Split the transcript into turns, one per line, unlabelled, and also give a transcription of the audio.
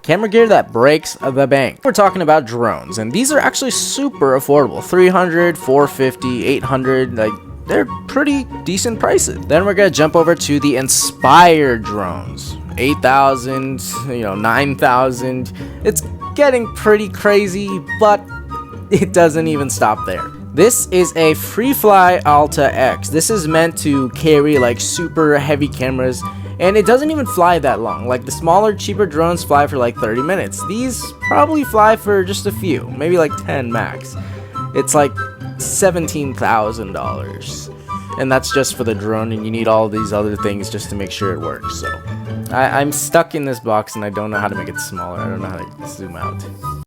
camera gear that breaks the bank. We're talking about drones, and these are actually super affordable. 300, 450, 800, like they're pretty decent prices. Then we're gonna jump over to the Inspire drones. 8,000, 9,000. It's getting pretty crazy, but it doesn't even stop there. This is a Freefly Alta X. This is meant to carry like super heavy cameras, and it doesn't even fly that long. Like the smaller, cheaper drones fly for like 30 minutes. These probably fly for just a few, maybe like 10 max. It's like $17,000, and that's just for the drone, and you need all these other things just to make sure it works. So I'm stuck in this box and I don't know how to make it smaller. I don't know how to zoom out.